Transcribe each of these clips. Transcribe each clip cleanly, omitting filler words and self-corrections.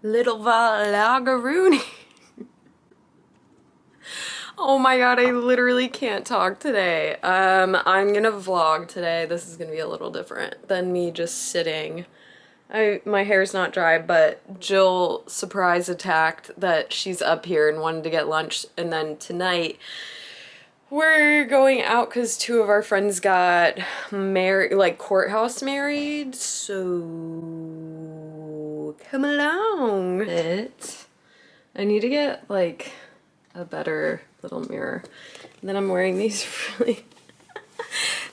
Little vloggeroony. Oh my god, I literally can't talk today. I'm gonna vlog today. This is gonna be a little different than me just sitting. My hair's not dry, but Jill surprise attacked that she's up here and wanted to get lunch, and then tonight we're going out because two of our friends got married, like courthouse married, so come along. I need to get like a better little mirror. And then I'm wearing these really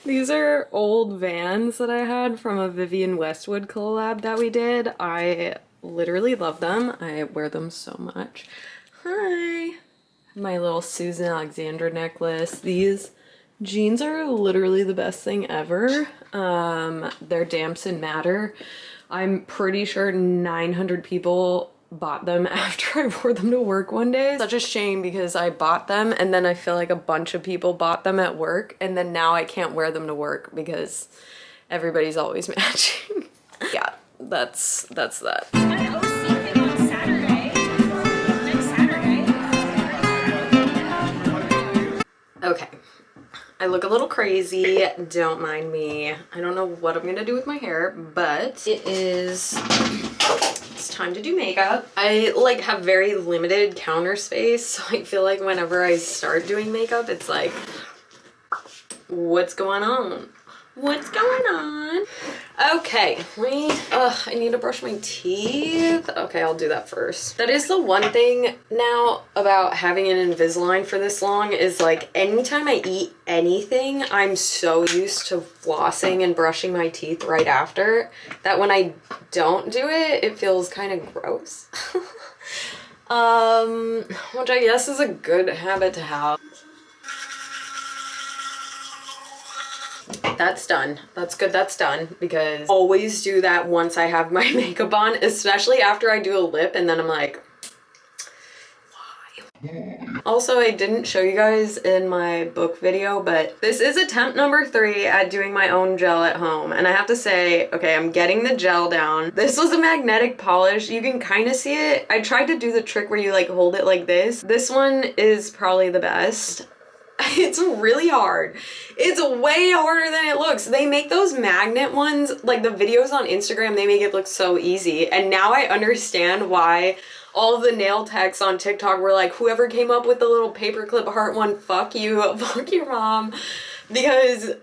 these are old Vans that I had from a Vivienne Westwood collab that we did. I literally love them. I wear them so much. Hi. My little Susan Alexandra necklace. These jeans are literally the best thing ever. They're Damson Matter. I'm pretty sure 900 people bought them after I wore them to work one day. Such a shame because I bought them and then I feel like a bunch of people bought them at work and then now I can't wear them to work because everybody's always matching. Yeah, that's that. Okay, I look a little crazy, don't mind me. I don't know what I'm gonna do with my hair, but it's time to do makeup. I like have very limited counter space, so I feel like whenever I start doing makeup, it's like, what's going on? What's going on? Okay, I need to brush my teeth. Okay, I'll do that first. That is the one thing now about having an Invisalign for this long is like anytime I eat anything, I'm so used to flossing and brushing my teeth right after that when I don't do it, it feels kind of gross. Which I guess is a good habit to have. That's done. That's good. That's done because I always do that once I have my makeup on, especially after I do a lip and then I'm like, why? Also, I didn't show you guys in my book video, but this is attempt number 3 at doing my own gel at home. And I have to say, okay, I'm getting the gel down. This was a magnetic polish. You can kind of see it. I tried to do the trick where you like hold it like this. This one is probably the best. It's really hard. It's way harder than it looks. They make those magnet ones, like the videos on Instagram, they make it look so easy. And now I understand why all of the nail techs on TikTok were like, whoever came up with the little paperclip heart one, fuck you, fuck your mom. Because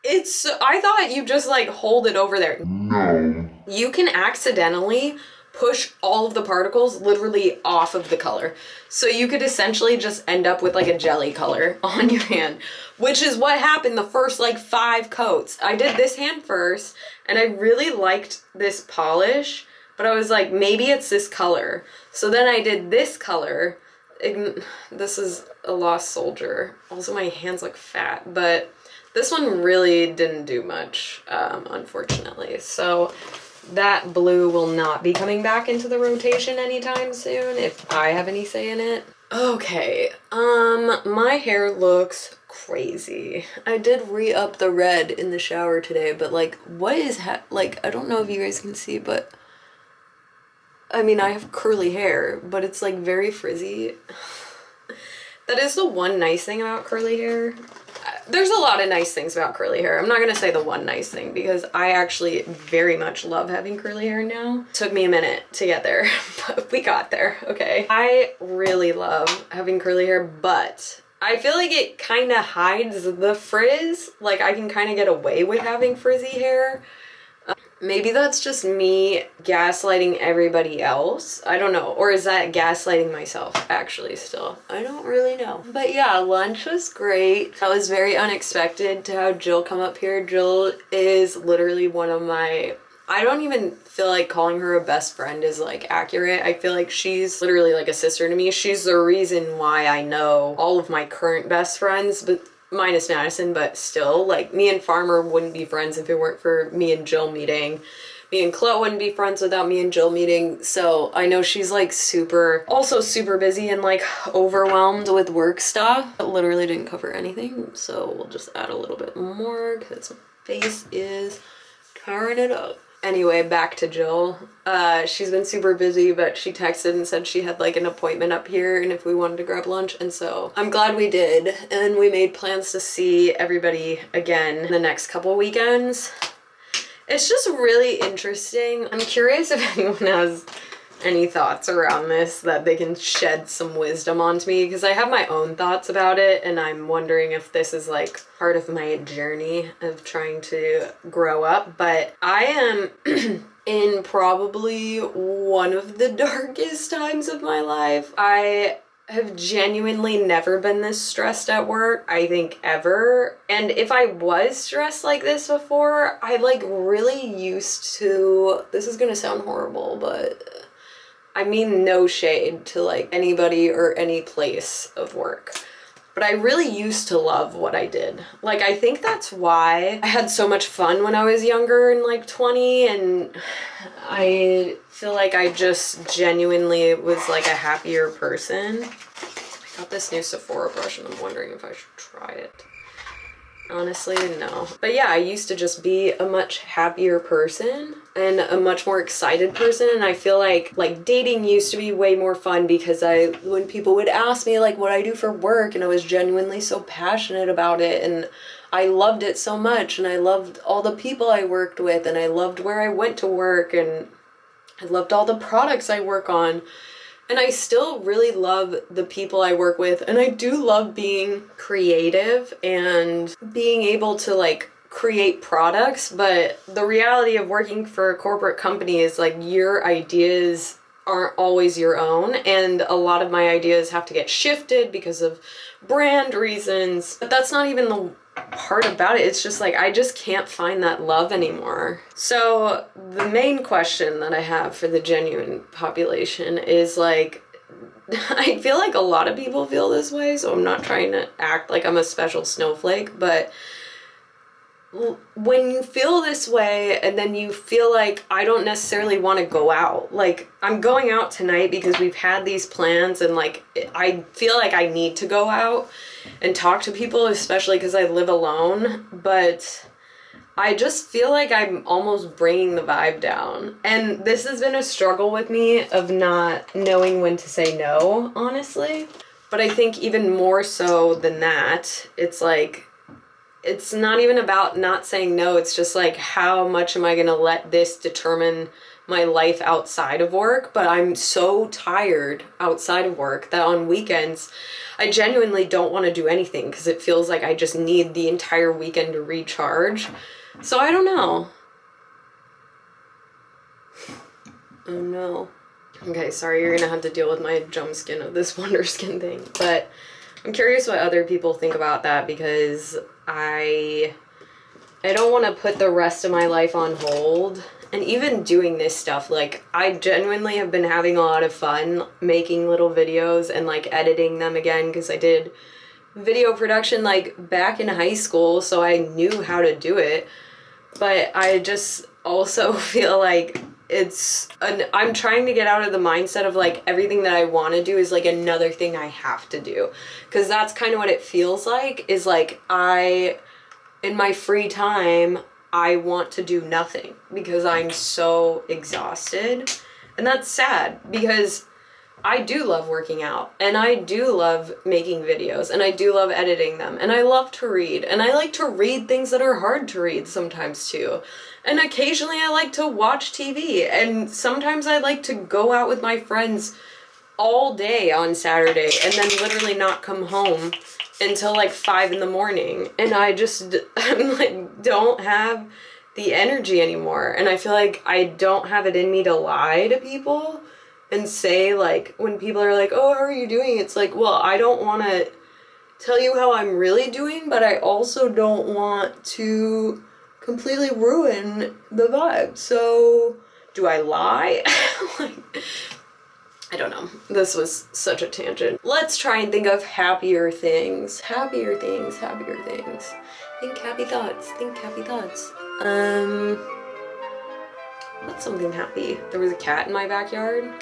I thought you just like hold it over there. No. You can accidentally push all of the particles literally off of the color. So you could essentially just end up with like a jelly color on your hand, which is what happened the first like 5 coats. I did this hand first and I really liked this polish, but I was like, maybe it's this color. So then I did this color. This is a Lost Soldier. Also my hands look fat, but this one really didn't do much, unfortunately. So that blue will not be coming back into the rotation anytime soon if I have any say in it. Okay, my hair looks crazy. I did re-up the red in the shower today, but like, what is like, I don't know if you guys can see, but I mean, I have curly hair, but it's like very frizzy. That is the one nice thing about curly hair. There's a lot of nice things about curly hair. I'm not gonna say the one nice thing because I actually very much love having curly hair now. Took me a minute to get there, but we got there, okay? I really love having curly hair, but I feel like it kind of hides the frizz. Like I can kind of get away with having frizzy hair. Maybe that's just me gaslighting everybody else. I don't know. Or is that gaslighting myself actually still? I don't really know. But yeah, lunch was great. That was very unexpected to have Jill come up here. Jill is literally one of my, I don't even feel like calling her a best friend is like accurate. I feel like she's literally like a sister to me. She's the reason why I know all of my current best friends, but minus Madison, but still, like, me and Farmer wouldn't be friends if it weren't for me and Jill meeting. Me and Chloe wouldn't be friends without me and Jill meeting, so I know she's, like, also super busy and, like, overwhelmed with work stuff. I literally didn't cover anything, so we'll just add a little bit more, because my face is tearing it up. Anyway, back to Jill. She's been super busy, but she texted and said she had like an appointment up here and if we wanted to grab lunch, and so I'm glad we did. And we made plans to see everybody again the next couple weekends. It's just really interesting. I'm curious if anyone has any thoughts around this that they can shed some wisdom onto me, because I have my own thoughts about it and I'm wondering if this is like part of my journey of trying to grow up. But I am in probably one of the darkest times of my life. I have genuinely never been this stressed at work, I think, ever. And if I was stressed like this before, I like really used to, this is gonna sound horrible, but I mean no shade to like anybody or any place of work, but I really used to love what I did. Like, I think that's why I had so much fun when I was younger and like 20, and I feel like I just genuinely was like a happier person. I got this new Sephora brush and I'm wondering if I should try it. Honestly, no. But yeah, I used to just be a much happier person and a much more excited person, and I feel like dating used to be way more fun because when people would ask me like what I do for work, and I was genuinely so passionate about it, and I loved it so much, and I loved all the people I worked with, and I loved where I went to work, and I loved all the products I work on. And I still really love the people I work with, and I do love being creative and being able to like create products, but the reality of working for a corporate company is like your ideas aren't always your own, and a lot of my ideas have to get shifted because of brand reasons. But that's not even the part about it. It's just like I just can't find that love anymore. So the main question that I have for the genuine population is like, I feel like a lot of people feel this way, so I'm not trying to act like I'm a special snowflake, but when you feel this way and then you feel like I don't necessarily want to go out, like I'm going out tonight because we've had these plans, and like I feel like I need to go out and talk to people, especially because I live alone, but I just feel like I'm almost bringing the vibe down. And this has been a struggle with me of not knowing when to say no, honestly. But I think even more so than that, it's like, it's not even about not saying no, it's just like, how much am I gonna let this determine my life outside of work? But I'm so tired outside of work that on weekends, I genuinely don't want to do anything because it feels like I just need the entire weekend to recharge. So I don't know. Oh no. Okay, sorry, you're gonna have to deal with my jump skin of this Wonder Skin thing, but I'm curious what other people think about that, because I don't want to put the rest of my life on hold. And even doing this stuff, like I genuinely have been having a lot of fun making little videos and like editing them again, because I did video production like back in high school, so I knew how to do it. But I just also feel like I'm trying to get out of the mindset of like everything that I want to do is like another thing I have to do, because that's kind of what it feels like, is like in my free time I want to do nothing because I'm so exhausted. And that's sad, because I do love working out, and I do love making videos, and I do love editing them, and I love to read, and I like to read things that are hard to read sometimes too. And occasionally I like to watch TV, and sometimes I like to go out with my friends all day on Saturday and then literally not come home until like 5 in the morning. And I'm like, don't have the energy anymore. And I feel like I don't have it in me to lie to people and say, like, when people are like, oh, how are you doing? It's like, well, I don't want to tell you how I'm really doing, but I also don't want to completely ruin the vibe. So do I lie? Like, I don't know. This was such a tangent. Let's try and think of happier things. Happier things, happier things. Think happy thoughts, think happy thoughts. What's something happy? There was a cat in my backyard,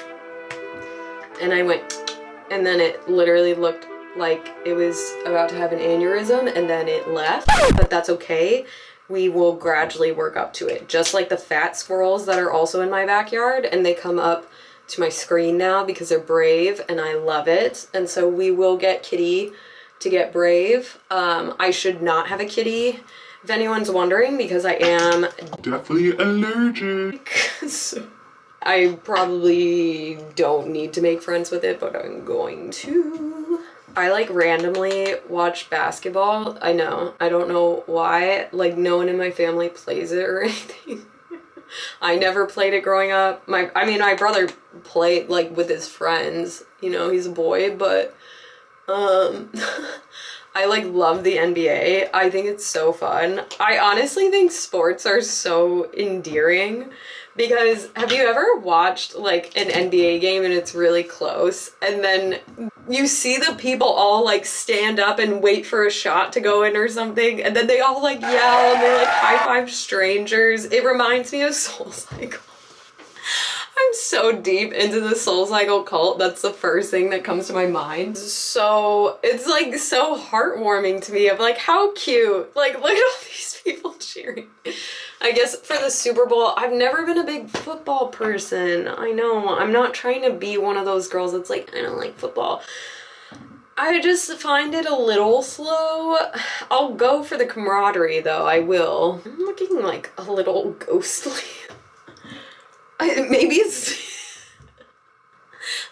and I went, and then it literally looked like it was about to have an aneurysm, and then it left, but that's okay, we will gradually work up to it. Just like the fat squirrels that are also in my backyard, and they come up to my screen now because they're brave and I love it. And so we will get Kitty to get brave. I should not have a kitty, if anyone's wondering, because I am deathly allergic. So I probably don't need to make friends with it, but I'm going to. I like randomly watch basketball. I know, I don't know why. Like, no one in my family plays it or anything. I never played it growing up. I mean, my brother played like with his friends, you know, he's a boy, but I like love the NBA. I think it's so fun. I honestly think sports are so endearing because have you ever watched like an NBA game and it's really close and then you see the people all like stand up and wait for a shot to go in or something and then they all like yell and they like high five strangers. It reminds me of Soul Cycle. I'm so deep into the Soul Cycle cult. That's the first thing that comes to my mind. So it's like so heartwarming to me of like how cute. Like look at all these people cheering. I guess for the Super Bowl, I've never been a big football person. I know, I'm not trying to be one of those girls that's like, I don't like football. I just find it a little slow. I'll go for the camaraderie though, I will. I'm looking like a little ghostly. Maybe it's...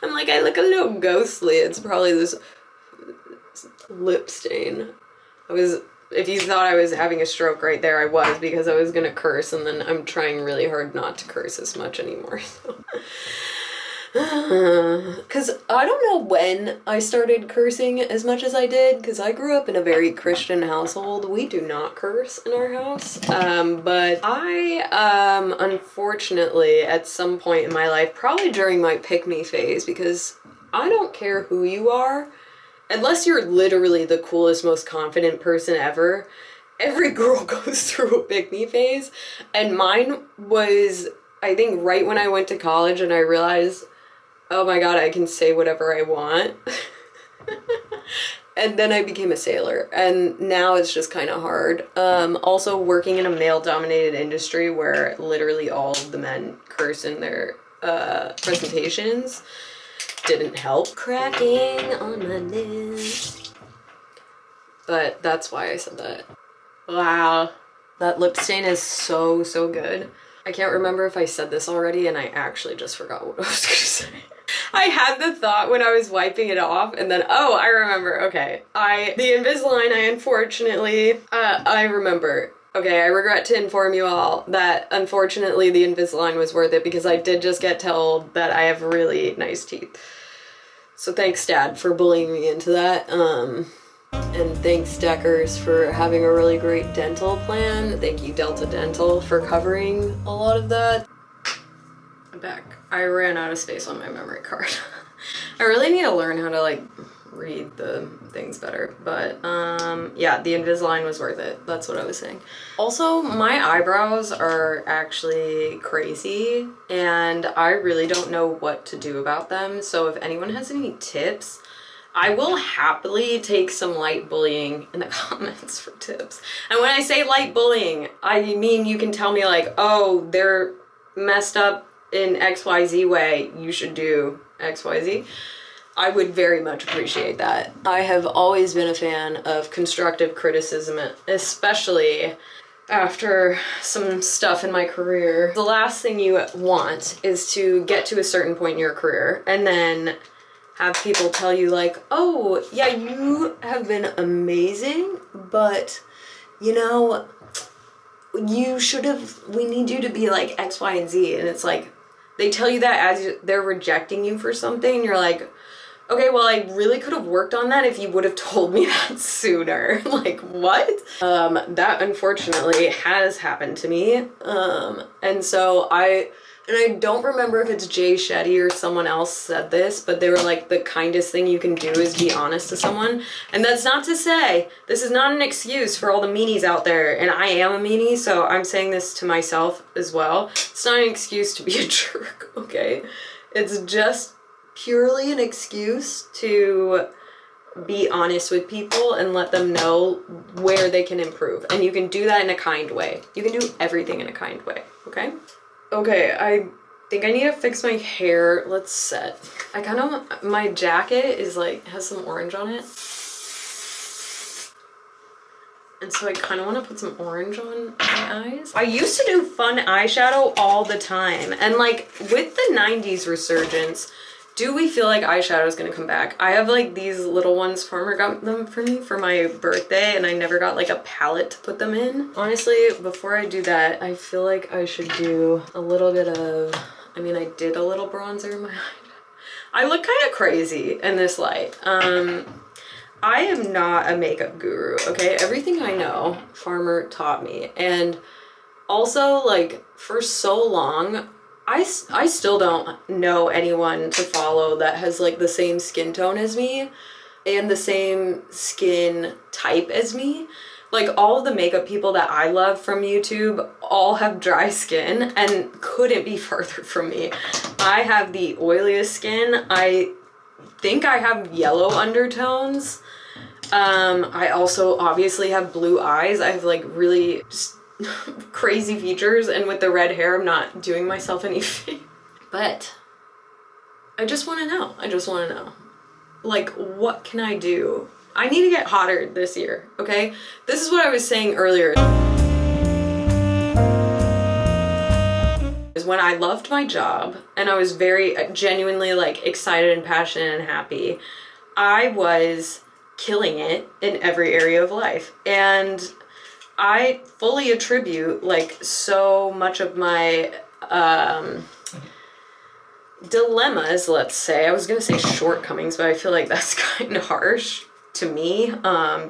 I'm like, I look a little ghostly. It's probably this lip stain. If you thought I was having a stroke right there, I was, because I was gonna curse, and then I'm trying really hard not to curse as much anymore, so. Because I don't know when I started cursing as much as I did, because I grew up in a very Christian household. We do not curse in our house, but I, unfortunately, at some point in my life, probably during my pick-me phase, because I don't care who you are, unless you're literally the coolest, most confident person ever, every girl goes through a pick-me phase, and mine was, I think, right when I went to college and I realized, oh my god, I can say whatever I want. And then I became a sailor, and now it's just kind of hard. Also working in a male-dominated industry where literally all of the men curse in their presentations didn't help. Cracking on my lips. But that's why I said that. Wow. That lip stain is so, so good. I can't remember if I said this already, and I actually just forgot what I was gonna say. I had the thought when I was wiping it off, and then, oh, I remember, okay. The Invisalign, I unfortunately, I remember. Okay, I regret to inform you all that, unfortunately, the Invisalign was worth it, because I did just get told that I have really nice teeth. So thanks, Dad, for bullying me into that. And thanks, Deckers, for having a really great dental plan. Thank you, Delta Dental, for covering a lot of that. I'm back. I ran out of space on my memory card. I really need to learn how to, like, read the things better. But, yeah, the Invisalign was worth it. That's what I was saying. Also, my eyebrows are actually crazy, and I really don't know what to do about them. So if anyone has any tips, I will happily take some light bullying in the comments for tips. And when I say light bullying, I mean you can tell me like, oh, they're messed up in XYZ way, you should do XYZ. I would very much appreciate that. I have always been a fan of constructive criticism, especially after some stuff in my career. The last thing you want is to get to a certain point in your career and then have people tell you like, oh, yeah, you have been amazing, but, you know, we need you to be like X, Y, and Z. And it's like, they tell you that as they're rejecting you for something, and you're like, okay, well, I really could have worked on that if you would have told me that sooner. Like, what? That unfortunately has happened to me. And so I don't remember if it's Chatty or someone else said this, but they were like, the kindest thing you can do is be honest to someone. And that's not to say, this is not an excuse for all the meanies out there, and I am a meanie, so I'm saying this to myself as well. It's not an excuse to be a jerk, okay? It's just purely an excuse to be honest with people and let them know where they can improve. And you can do that in a kind way. You can do everything in a kind way, okay? Okay, I think I need to fix my hair. Let's set. I kind of, my jacket is like, has some orange on it. And so I kind of want to put some orange on my eyes. I used to do fun eyeshadow all the time. And like with the 90s resurgence, do we feel like eyeshadow is going to come back? I have like these little ones. Farmer got them for me for my birthday and I never got like a palette to put them in. Honestly, before I do that, I feel like I should do a little bit of, I mean, I did a little bronzer in my eye. I look kind of crazy in this light. I am not a makeup guru, okay? Everything I know, Farmer taught me. And also, like, for so long, I still don't know anyone to follow that has, like, the same skin tone as me and the same skin type as me. Like, all of the makeup people that I love from YouTube all have dry skin and couldn't be further from me. I have the oiliest skin. I think I have yellow undertones. I also obviously have blue eyes. I have like really just crazy features, and with the red hair I'm not doing myself any favor. But I just want to know. I just want to know. Like, what can I do? I need to get hotter this year, okay? This is what I was saying earlier. Is when I loved my job and I was very genuinely like excited and passionate and happy. I was killing it in every area of life. And I fully attribute like so much of my dilemmas, let's say. I was gonna say shortcomings, but I feel like that's kind of harsh to me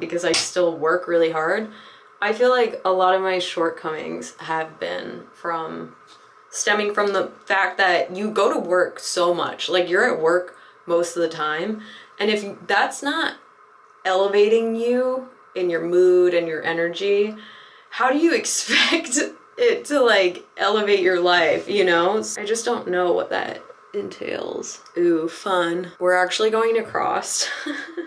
because I still work really hard. I feel like a lot of my shortcomings have been stemming from the fact that you go to work so much. Like, you're at work most of the time, and if that's not elevating you in your mood and your energy, how do you expect it to like elevate your life, you know? I just don't know what that entails. Ooh, fun. We're actually going to Crossed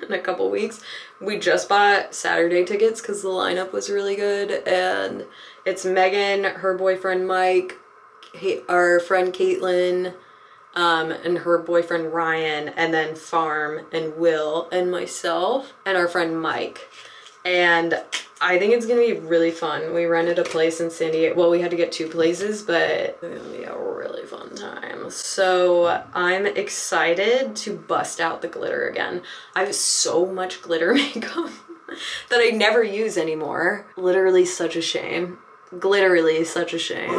in a couple weeks. We just bought Saturday tickets because the lineup was really good, and it's Megan, her boyfriend Mike, our friend Caitlin, and her boyfriend Ryan, and then Farm and Will and myself and our friend Mike. And I think it's gonna be really fun. We rented a place in San Diego. Well, we had to get 2 places, but it's gonna be a really fun time. So I'm excited to bust out the glitter again. I have so much glitter makeup that I never use anymore. Literally such a shame. Glitterally such a shame.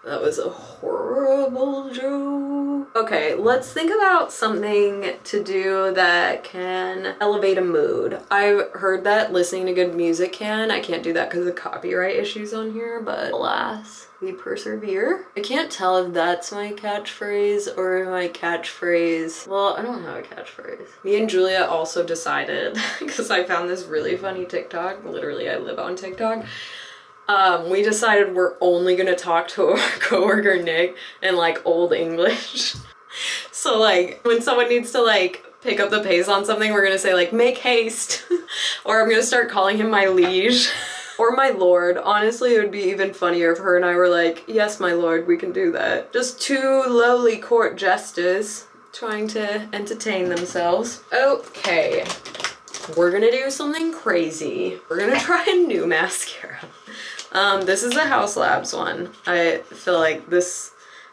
That was a horrible joke. Okay, let's think about something to do that can elevate a mood. I've heard that listening to good music can. I can't do that because of copyright issues on here, but alas, we persevere. I can't tell if that's my catchphrase or my catchphrase. Well, I don't have a catchphrase. Me and Julia also decided, because I found this really funny TikTok. Literally, I live on TikTok. We decided we're only gonna talk to our coworker Nick in like old English. So like when someone needs to like pick up the pace on something, we're gonna say like, make haste. Or I'm gonna start calling him my liege or my lord. Honestly, it would be even funnier if her and I were like, yes, my lord, we can do that. Just 2 lowly court jesters trying to entertain themselves. Okay, we're gonna do something crazy. We're gonna try a new mascara. This is the House Labs one. I feel like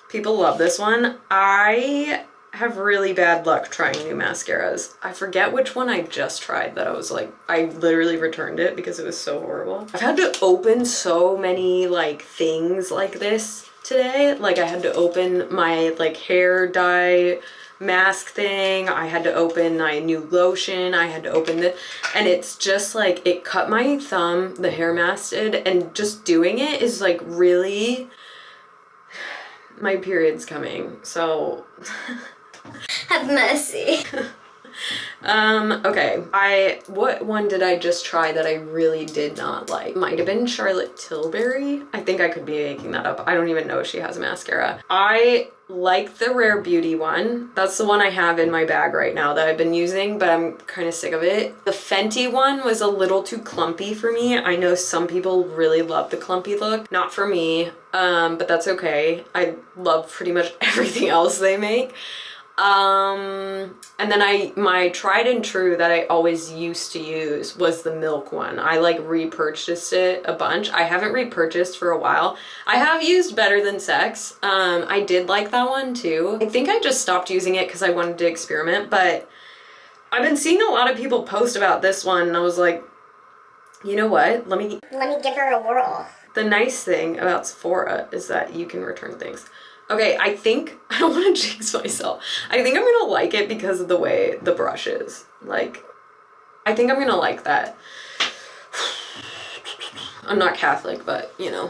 people love this one. I have really bad luck trying new mascaras. I forget which one I just tried that I was like, I literally returned it because it was so horrible. I've had to open so many like things like this today. Like I had to open my like hair dye mask thing, I had to open my new lotion, I had to open this, and it's just like, it cut my thumb, the hair mask did, and just doing it is like really, my period's coming, so have mercy. Okay, what one did I just try that I really did not like? Might have been Charlotte Tilbury. I think I could be making that up. I don't even know if she has a mascara. I like the Rare Beauty one. That's the one I have in my bag right now that I've been using, but I'm kind of sick of it. The Fenty one was a little too clumpy for me. I know some people really love the clumpy look. Not for me, but that's okay. I love pretty much everything else they make. And then my tried and true that I always used to use was the Milk one. I like repurchased it a bunch. I haven't repurchased for a while. I have used Better Than Sex. I did like that one too. I think I just stopped using it because I wanted to experiment, but I've been seeing a lot of people post about this one and I was like, you know what? Let me give her a whirl. The nice thing about Sephora is that you can return things. Okay, I don't want to jinx myself. I think I'm gonna like it because of the way the brush is. Like, I think I'm gonna like that. I'm not Catholic, but you know.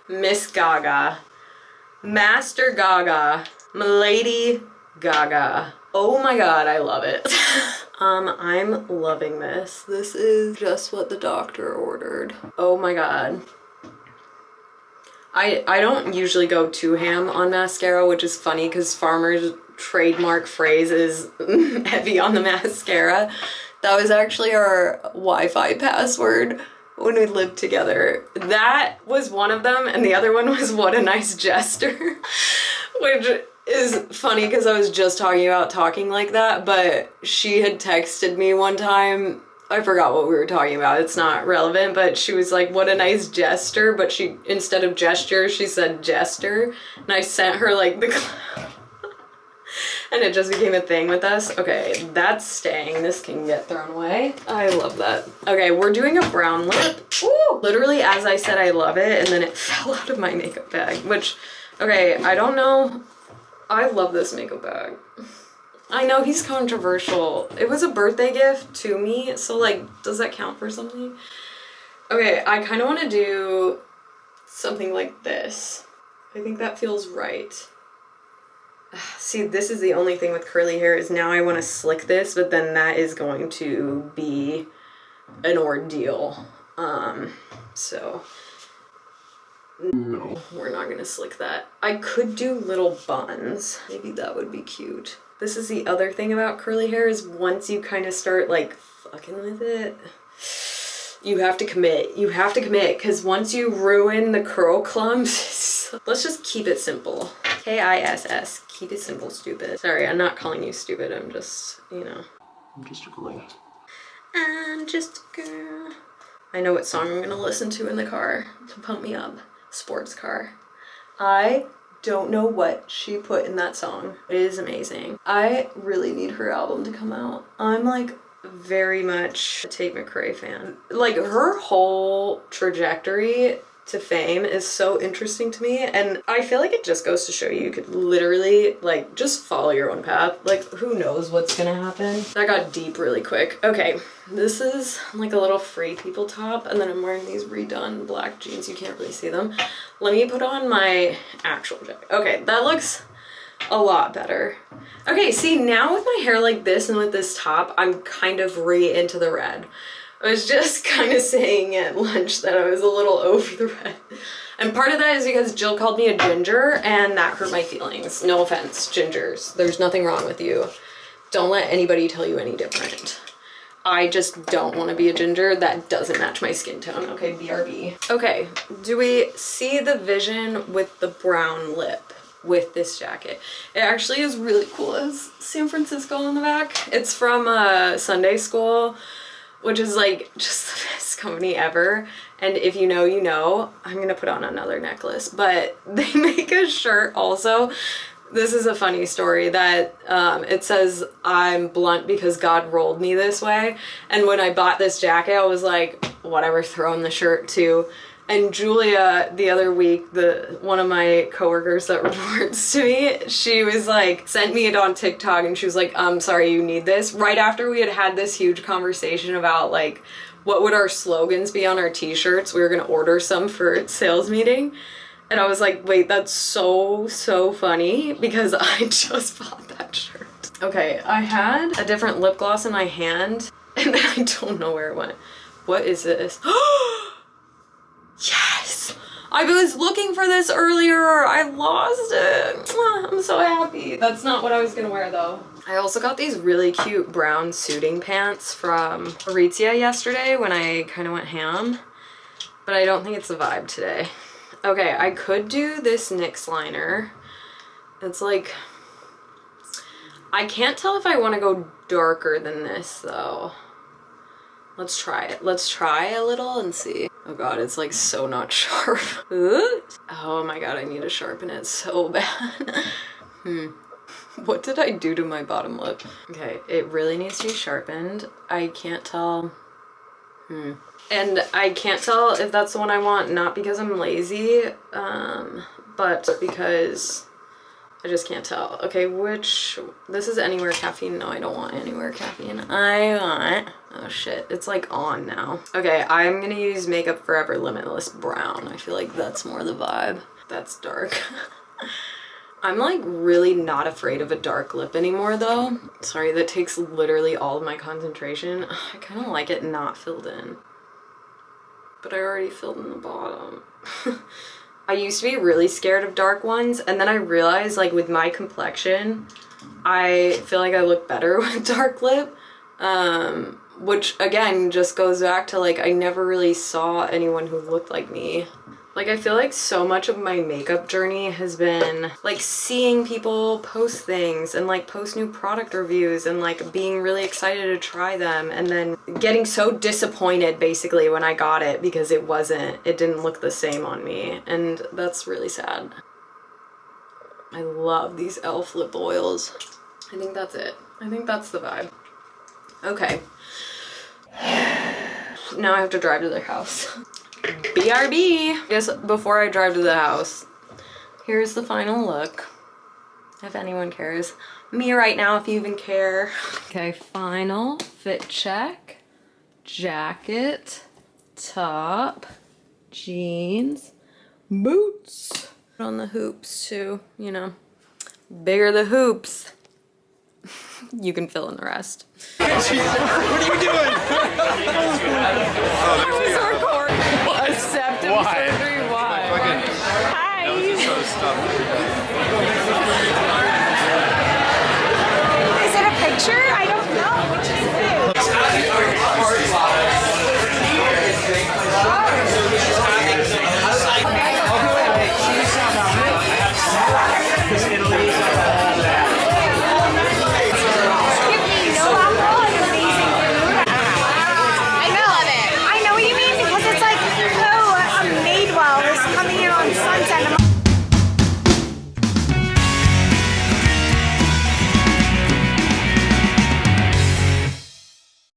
Miss Gaga. Master Gaga. Milady Gaga. Oh my god, I love it. I'm loving this. This is just what the doctor ordered. Oh my god. I don't usually go too ham on mascara, which is funny because Farmer's trademark phrase is heavy on the mascara. That was actually our Wi-Fi password when we lived together. That was one of them, and the other one was what a nice jester, which is funny because I was just talking about talking like that, but she had texted me one time. I forgot what we were talking about. It's not relevant, but she was like, what a nice jester, but she, instead of gesture, she said jester, and I sent her like the and it just became a thing with us. Okay, that's staying. This can get thrown away. I love that. Okay, we're doing a brown lip. Ooh! Literally, as I said, I love it, and then it fell out of my makeup bag, which, okay, I don't know. I love this makeup bag. I know he's controversial. It was a birthday gift to me, so like, does that count for something? Okay, I kind of want to do something like this. I think that feels right. See, this is the only thing with curly hair is now I want to slick this, but then that is going to be an ordeal. So no, we're not gonna slick that. I could do little buns. Maybe that would be cute. This is the other thing about curly hair is once you kind of start like fucking with it, you have to commit. You have to commit because once you ruin the curl clumps, let's just keep it simple. K-I-S-S. Keep it simple, stupid. Sorry, I'm not calling you stupid. I'm just, you know. I'm just a girl. I'm just a girl. I know what song I'm gonna listen to in the car to pump me up. Sports car. I don't know what she put in that song. It is amazing. I really need her album to come out. I'm like very much a Tate McRae fan. Like her whole trajectory to fame is so interesting to me, and I feel like it just goes to show you could literally like just follow your own path. Like who knows what's gonna happen. That got deep really quick. Okay, this is like a little free people top, and then I'm wearing these redone black jeans. You can't really see them. Let me put on my actual jacket. Okay, that looks a lot better. Okay, see now with my hair like this and with this top, I'm kind of into the red. I was just kind of saying at lunch that I was a little over the red. And part of that is because Jill called me a ginger and that hurt my feelings. No offense, gingers. There's nothing wrong with you. Don't let anybody tell you any different. I just don't want to be a ginger. That doesn't match my skin tone. Okay, BRB. Okay, do we see the vision with the brown lip with this jacket? It actually is really cool. It has San Francisco on the back. It's from Sunday School, which is like just the best company ever. And if you know, you know. I'm gonna put on another necklace, but they make a shirt also. This is a funny story that it says, I'm blunt because God rolled me this way. And when I bought this jacket, I was like, whatever, throw in the shirt too. And Julia, the other week, one of my coworkers that reports to me, she was like, sent me it on TikTok and she was like, I'm sorry, you need this. Right after we had this huge conversation about like, what would our slogans be on our t-shirts? We were gonna order some for sales meeting. And I was like, wait, that's so funny because I just bought that shirt. Okay, I had a different lip gloss in my hand and then I don't know where it went. What is this? Yes! I was looking for this earlier. I lost it. I'm so happy. That's not what I was gonna wear though. I also got these really cute brown suiting pants from Aritzia yesterday when I kind of went ham, but I don't think it's the vibe today. Okay, I could do this NYX liner. It's like, I can't tell if I want to go darker than this though. Let's try it. Let's try a little and see. Oh god, it's like so not sharp. Oh my god, I need to sharpen it so bad. What did I do to my bottom lip? Okay, it really needs to be sharpened. I can't tell. And I can't tell if that's the one I want, not because I'm lazy, but because I just can't tell. Okay, this is Anywhere Caffeine. No, I don't want Anywhere Caffeine. I want, oh shit, it's like on now. Okay, I'm gonna use Makeup Forever Limitless Brown. I feel like that's more the vibe. That's dark. I'm like really not afraid of a dark lip anymore though. Sorry, that takes literally all of my concentration. I kind of like it not filled in. But I already filled in the bottom. I used to be really scared of dark ones, and then I realized like with my complexion, I feel like I look better with dark lip. Which again just goes back to like I never really saw anyone who looked like me. Like I feel like so much of my makeup journey has been like seeing people post things and like post new product reviews and like being really excited to try them and then getting so disappointed basically when I got it because it didn't look the same on me, and that's really sad. I love these e.l.f. lip oils. I think that's it. I think that's the vibe. Okay. Now I have to drive to their house. BRB! I guess before I drive to the house, here's the final look. If anyone cares. Me right now, if you even care. Okay, final fit check. Jacket, top, jeans, boots. On the hoops too, you know. Bigger the hoops. You can fill in the rest. What are you doing?